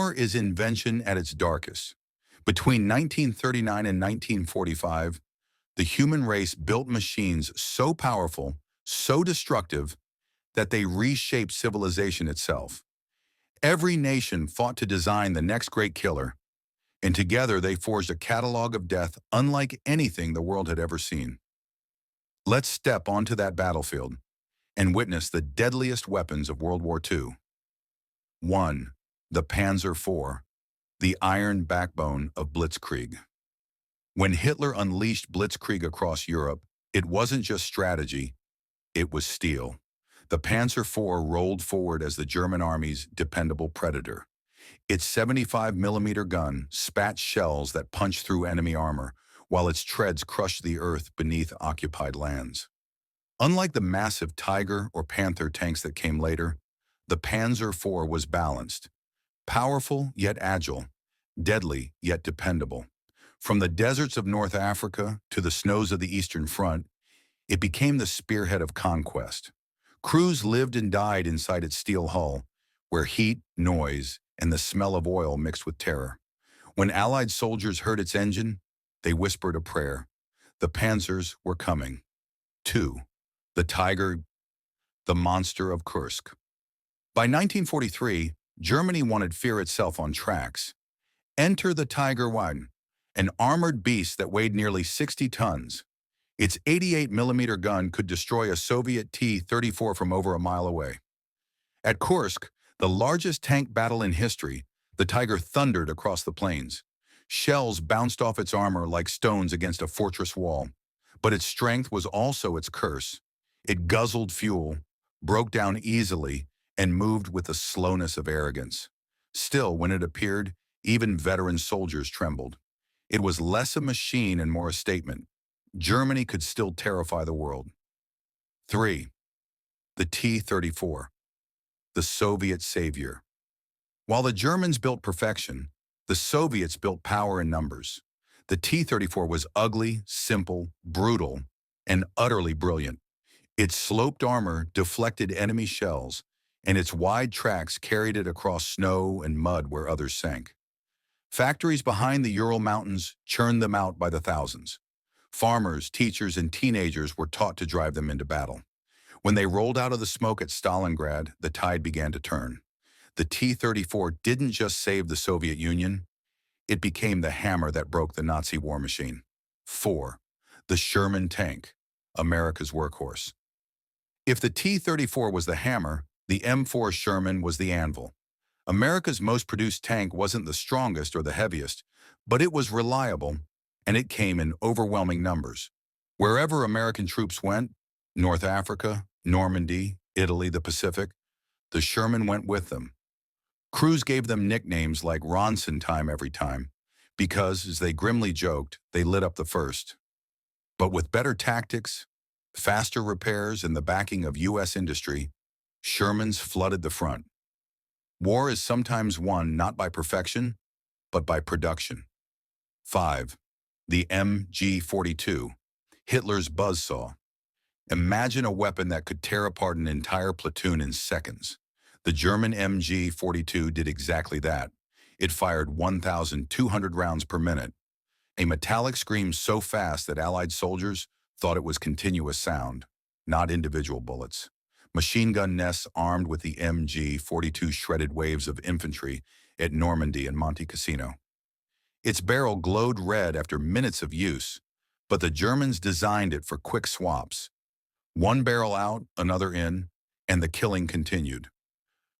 War is invention at its darkest. Between 1939 and 1945, the human race built machines so powerful, so destructive, that they reshaped civilization itself. Every nation fought to design the next great killer, and together they forged a catalog of death unlike anything the world had ever seen. Let's step onto that battlefield and witness the deadliest weapons of World War II. 1. The Panzer IV, the iron backbone of Blitzkrieg. When Hitler unleashed Blitzkrieg across Europe, it wasn't just strategy, it was steel. The Panzer IV rolled forward as the German army's dependable predator. Its 75mm gun spat shells that punched through enemy armor, while its treads crushed the earth beneath occupied lands. Unlike the massive Tiger or Panther tanks that came later, the Panzer IV was balanced, powerful yet agile, deadly yet dependable. From the deserts of North Africa to the snows of the Eastern Front, it became the spearhead of conquest. Crews lived and died inside its steel hull, where heat, noise, and the smell of oil mixed with terror. When Allied soldiers heard its engine, they whispered a prayer. The Panzers were coming. 2. The Tiger, the monster of Kursk. By 1943, Germany wanted fear itself on tracks. Enter the Tiger I, an armored beast that weighed nearly 60 tons. Its 88mm gun could destroy a Soviet T-34 from over a mile away. At Kursk, the largest tank battle in history, the Tiger thundered across the plains. Shells bounced off its armor like stones against a fortress wall. But its strength was also its curse. It guzzled fuel, broke down easily, and moved with the slowness of arrogance. Still, when it appeared, even veteran soldiers trembled. It was less a machine and more a statement. Germany could still terrify the world. 3. The T-34, the Soviet savior. While the Germans built perfection, the Soviets built power in numbers. The T-34 was ugly, simple, brutal, and utterly brilliant. Its sloped armor deflected enemy shells, and its wide tracks carried it across snow and mud where others sank. Factories behind the Ural Mountains churned them out by the thousands. Farmers, teachers, and teenagers were taught to drive them into battle. When they rolled out of the smoke at Stalingrad, the tide began to turn. The T-34 didn't just save the Soviet Union, it became the hammer that broke the Nazi war machine. 4. The Sherman tank, America's workhorse. If the T-34 was the hammer, the M4 Sherman was the anvil. America's most produced tank wasn't the strongest or the heaviest, but it was reliable, and it came in overwhelming numbers. Wherever American troops went, North Africa, Normandy, Italy, the Pacific, the Sherman went with them. Crews gave them nicknames like Ronson time every time, because, as they grimly joked, they lit up the first. But with better tactics, faster repairs, and the backing of U.S. industry, Shermans flooded the front. War is sometimes won not by perfection, but by production. 5. The MG-42, Hitler's buzzsaw. Imagine a weapon that could tear apart an entire platoon in seconds. The German MG-42 did exactly that. It fired 1,200 rounds per minute, a metallic scream so fast that Allied soldiers thought it was continuous sound, not individual bullets. Machine gun nests armed with the MG-42 shredded waves of infantry at Normandy and Monte Cassino. Its barrel glowed red after minutes of use, but the Germans designed it for quick swaps. One barrel out, another in, and the killing continued.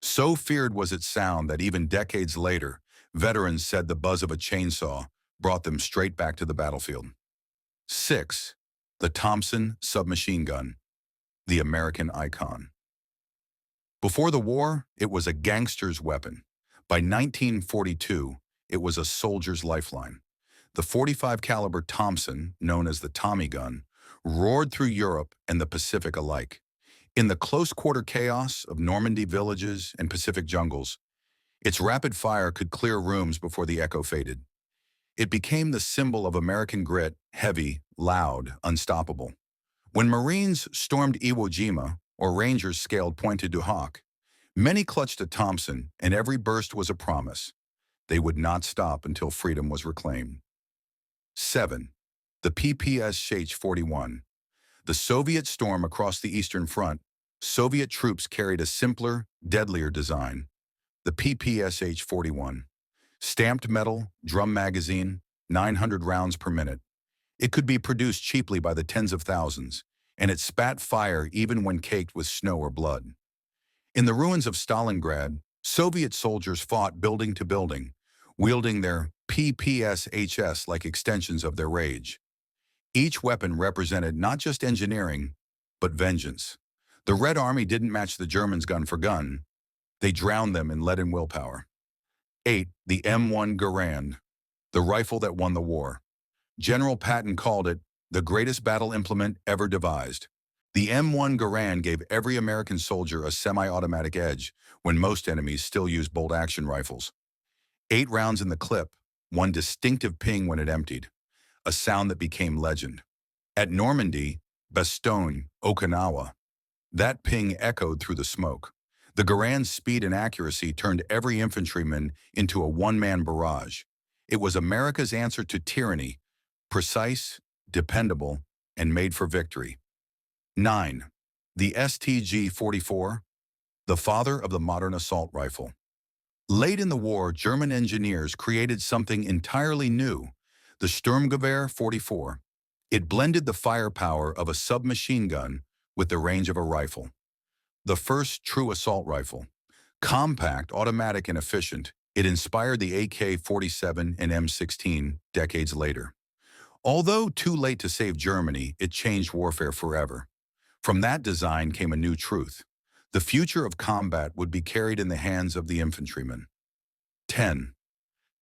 So feared was its sound that even decades later, veterans said the buzz of a chainsaw brought them straight back to the battlefield. 6. The Thompson submachine gun, the American icon. Before the war, it was a gangster's weapon. By 1942, it was a soldier's lifeline. The .45 caliber Thompson, known as the Tommy gun, roared through Europe and the Pacific alike. In the close-quarter chaos of Normandy villages and Pacific jungles, its rapid fire could clear rooms before the echo faded. It became the symbol of American grit, heavy, loud, unstoppable. When Marines stormed Iwo Jima or Rangers scaled Pointe du Hoc, many clutched a Thompson, and every burst was a promise. They would not stop until freedom was reclaimed. 7. The PPSH-41. The Soviet storm across the Eastern Front, Soviet troops carried a simpler, deadlier design. The PPSH-41. Stamped metal, drum magazine, 900 rounds per minute. It could be produced cheaply by the tens of thousands, and it spat fire even when caked with snow or blood. In the ruins of Stalingrad, Soviet soldiers fought building to building, wielding their PPSHs like extensions of their rage. Each weapon represented not just engineering, but vengeance. The Red Army didn't match the Germans gun for gun. They drowned them in lead and willpower. 8. The M1 Garand, the rifle that won the war. General Patton called it the greatest battle implement ever devised. The M1 Garand gave every American soldier a semi-automatic edge when most enemies still used bolt-action rifles. 8 rounds in the clip, one distinctive ping when it emptied, a sound that became legend. At Normandy, Bastogne, Okinawa, that ping echoed through the smoke. The Garand's speed and accuracy turned every infantryman into a one-man barrage. It was America's answer to tyranny, precise, dependable, and made for victory. 9. The STG-44, the father of the modern assault rifle. Late in the war, German engineers created something entirely new, the Sturmgewehr 44. It blended the firepower of a submachine gun with the range of a rifle. The first true assault rifle. Compact, automatic, and efficient, it inspired the AK-47 and M16 decades later. Although too late to save Germany, it changed warfare forever. From that design came a new truth. The future of combat would be carried in the hands of the infantryman. 10.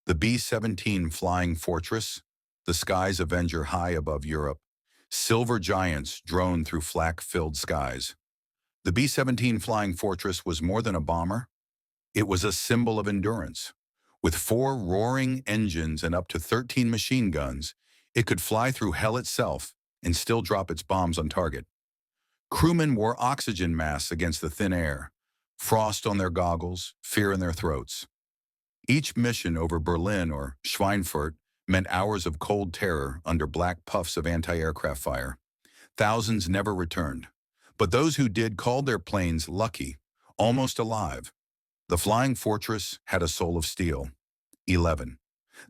The B-29 Flying Fortress, the sky's Avenger high above Europe. Silver giants drone through flak-filled skies. The B-29 Flying Fortress was more than a bomber. It was a symbol of endurance. With 4 roaring engines and up to 13 machine guns, it could fly through hell itself and still drop its bombs on target. Crewmen wore oxygen masks against the thin air, frost on their goggles, fear in their throats. Each mission over Berlin or Schweinfurt meant hours of cold terror under black puffs of anti-aircraft fire. Thousands never returned, but those who did called their planes lucky, almost alive. The Flying Fortress had a soul of steel. 11.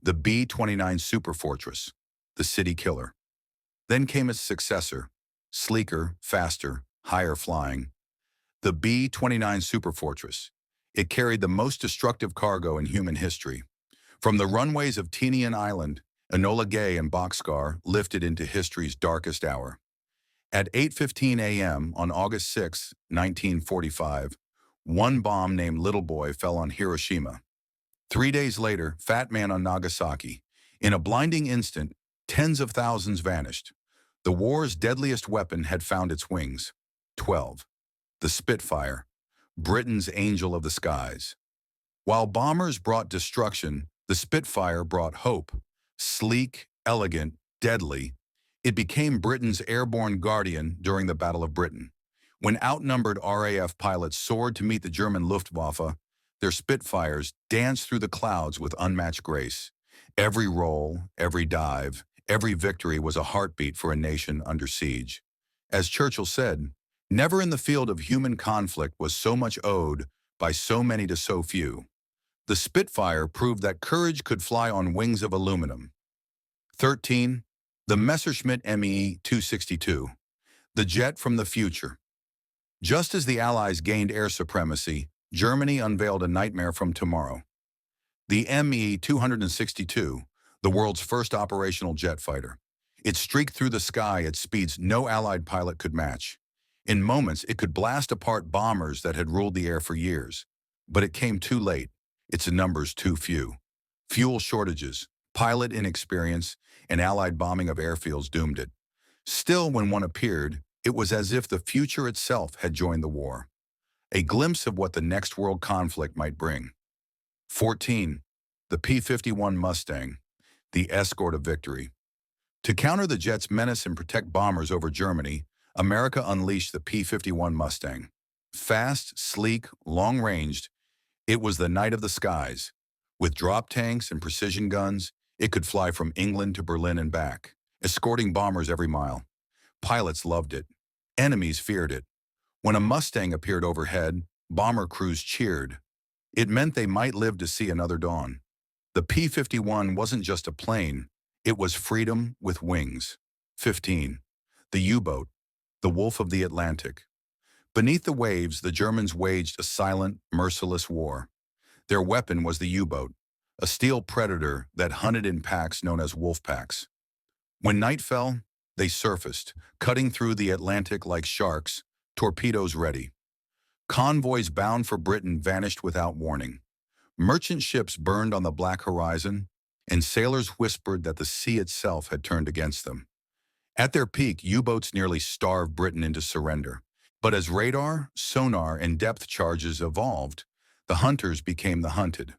The B-29 Superfortress, the city killer. Then came its successor, sleeker, faster, higher flying. The B-29 Superfortress. It carried the most destructive cargo in human history. From the runways of Tinian Island, Enola Gay and Boxcar lifted into history's darkest hour. At 8:15 a.m. on August 6, 1945, one bomb named Little Boy fell on Hiroshima. 3 days later, Fat Man on Nagasaki. In a blinding instant, tens of thousands vanished. The war's deadliest weapon had found its wings. 12. The Spitfire, Britain's angel of the skies. While bombers brought destruction, the Spitfire brought hope. Sleek, elegant, deadly, it became Britain's airborne guardian during the Battle of Britain. When outnumbered RAF pilots soared to meet the German Luftwaffe, their Spitfires danced through the clouds with unmatched grace. Every roll, every dive, every victory was a heartbeat for a nation under siege. As Churchill said, never in the field of human conflict was so much owed by so many to so few. The Spitfire proved that courage could fly on wings of aluminum. 13. The Messerschmitt Me 262, the jet from the future. Just as the Allies gained air supremacy, Germany unveiled a nightmare from tomorrow. The Me 262, the world's first operational jet fighter. It streaked through the sky at speeds no Allied pilot could match. In moments, it could blast apart bombers that had ruled the air for years. But it came too late. Its numbers too few. Fuel shortages, pilot inexperience, and Allied bombing of airfields doomed it. Still, when one appeared, it was as if the future itself had joined the war. A glimpse of what the next world conflict might bring. 14. The P-51 Mustang, the escort of victory. To counter the jet's menace and protect bombers over Germany, America unleashed the P-51 Mustang. Fast, sleek, long-ranged, it was the night of the skies. With drop tanks and precision guns, it could fly from England to Berlin and back, escorting bombers every mile. Pilots loved it. Enemies feared it. When a Mustang appeared overhead, bomber crews cheered. It meant they might live to see another dawn. The P-51 wasn't just a plane, it was freedom with wings. 15. The U-boat, the wolf of the Atlantic. Beneath the waves, the Germans waged a silent, merciless war. Their weapon was the U-boat, a steel predator that hunted in packs known as wolf packs. When night fell, they surfaced, cutting through the Atlantic like sharks, torpedoes ready. Convoys bound for Britain vanished without warning. Merchant ships burned on the black horizon, and sailors whispered that the sea itself had turned against them. At their peak, U-boats nearly starved Britain into surrender. But as radar, sonar, and depth charges evolved, the hunters became the hunted.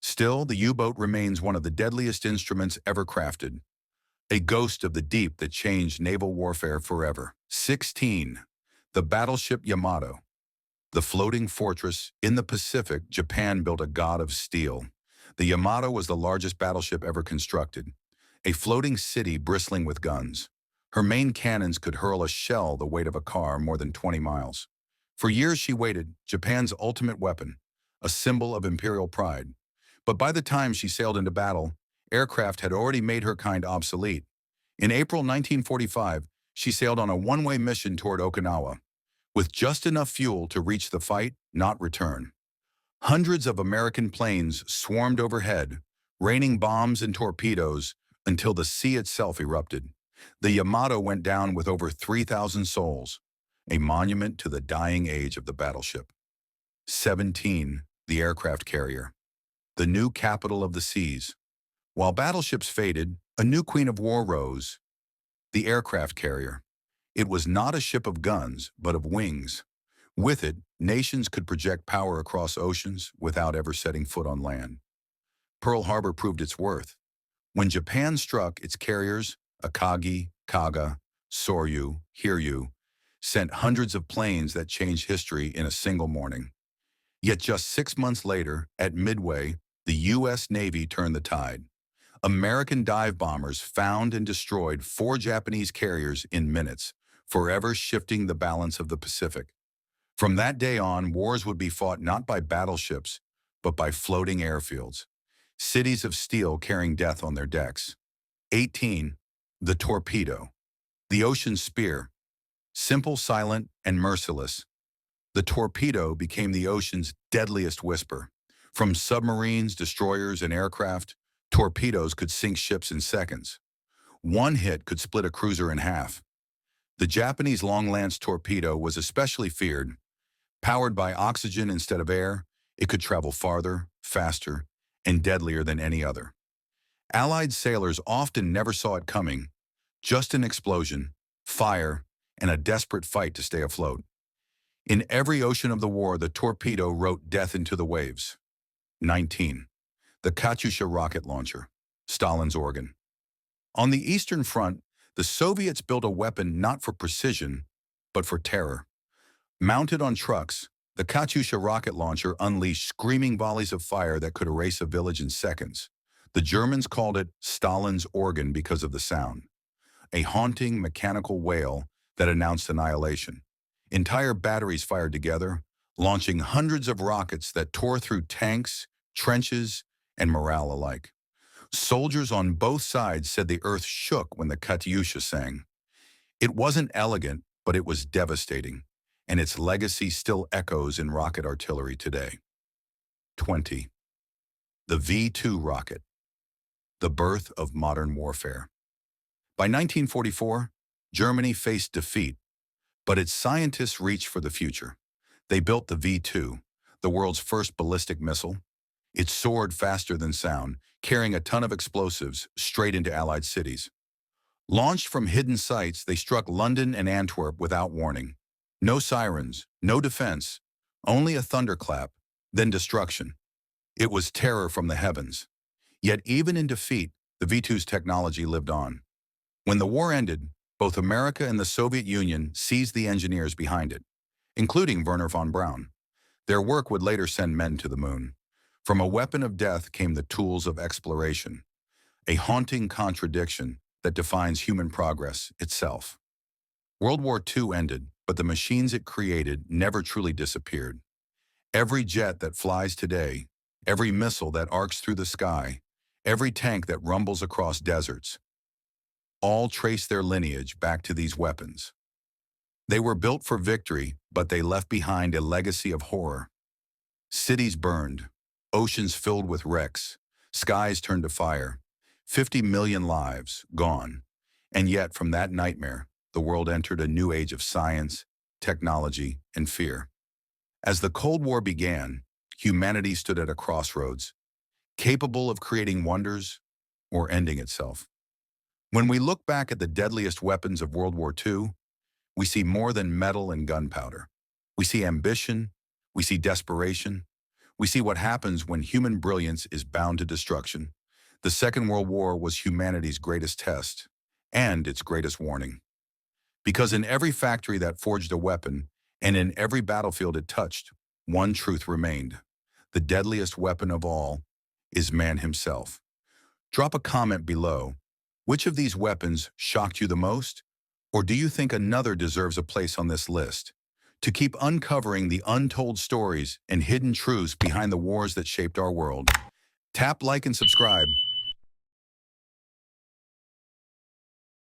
Still, the U-boat remains one of the deadliest instruments ever crafted, a ghost of the deep that changed naval warfare forever. 16. The battleship Yamato. The floating fortress in the Pacific, Japan built a god of steel. The Yamato was the largest battleship ever constructed, a floating city bristling with guns. Her main cannons could hurl a shell the weight of a car more than 20 miles. For years she waited, Japan's ultimate weapon, a symbol of imperial pride. But by the time she sailed into battle, aircraft had already made her kind obsolete. In April 1945, she sailed on a one-way mission toward Okinawa, with just enough fuel to reach the fight, not return. Hundreds of American planes swarmed overhead, raining bombs and torpedoes until the sea itself erupted. The Yamato went down with over 3,000 souls, a monument to the dying age of the battleship. 17. The aircraft carrier. The new capital of the seas. While battleships faded, a new queen of war rose, the aircraft carrier. It was not a ship of guns, but of wings. With it, nations could project power across oceans without ever setting foot on land. Pearl Harbor proved its worth. When Japan struck, its carriers, Akagi, Kaga, Soryu, Hiryu, sent hundreds of planes that changed history in a single morning. Yet just 6 months later, at Midway, the U.S. Navy turned the tide. American dive bombers found and destroyed 4 Japanese carriers in minutes, forever shifting the balance of the Pacific. From that day on, wars would be fought not by battleships, but by floating airfields, cities of steel carrying death on their decks. 18. The torpedo. The ocean spear. Simple, silent, and merciless. The torpedo became the ocean's deadliest whisper. From submarines, destroyers, and aircraft, torpedoes could sink ships in seconds. One hit could split a cruiser in half. The Japanese long-lance torpedo was especially feared. Powered by oxygen instead of air, it could travel farther, faster, and deadlier than any other. Allied sailors often never saw it coming, just an explosion, fire, and a desperate fight to stay afloat. In every ocean of the war, the torpedo wrote death into the waves. 19. The Katyusha rocket launcher, Stalin's organ. On the Eastern Front, the Soviets built a weapon not for precision, but for terror. Mounted on trucks, the Katyusha rocket launcher unleashed screaming volleys of fire that could erase a village in seconds. The Germans called it Stalin's organ because of the sound, a haunting mechanical wail that announced annihilation. Entire batteries fired together, launching hundreds of rockets that tore through tanks, trenches, and morale alike. Soldiers on both sides said the earth shook when the Katyusha sang. It wasn't elegant, but it was devastating, and its legacy still echoes in rocket artillery today. 20. The V-2 rocket. The birth of modern warfare. By 1944, Germany faced defeat, but its scientists reached for the future. They built the V-2, the world's first ballistic missile. It soared faster than sound, carrying a ton of explosives straight into Allied cities. Launched from hidden sites, they struck London and Antwerp without warning. No sirens, no defense, only a thunderclap, then destruction. It was terror from the heavens. Yet even in defeat, the V-2's technology lived on. When the war ended, both America and the Soviet Union seized the engineers behind it, including Wernher von Braun. Their work would later send men to the moon. From a weapon of death came the tools of exploration, a haunting contradiction that defines human progress itself. World War II ended, but the machines it created never truly disappeared. Every jet that flies today, every missile that arcs through the sky, every tank that rumbles across deserts, all trace their lineage back to these weapons. They were built for victory, but they left behind a legacy of horror. Cities burned, oceans filled with wrecks, skies turned to fire, 50 million lives gone. And yet, from that nightmare, the world entered a new age of science, technology, and fear. As the Cold War began, humanity stood at a crossroads, capable of creating wonders or ending itself. When we look back at the deadliest weapons of World War II, we see more than metal and gunpowder. We see ambition, we see desperation, we see what happens when human brilliance is bound to destruction. The Second World War was humanity's greatest test and its greatest warning. Because in every factory that forged a weapon and in every battlefield it touched, one truth remained. The deadliest weapon of all is man himself. Drop a comment below. Which of these weapons shocked you the most? Or do you think another deserves a place on this list? To keep uncovering the untold stories and hidden truths behind the wars that shaped our world, tap like and subscribe.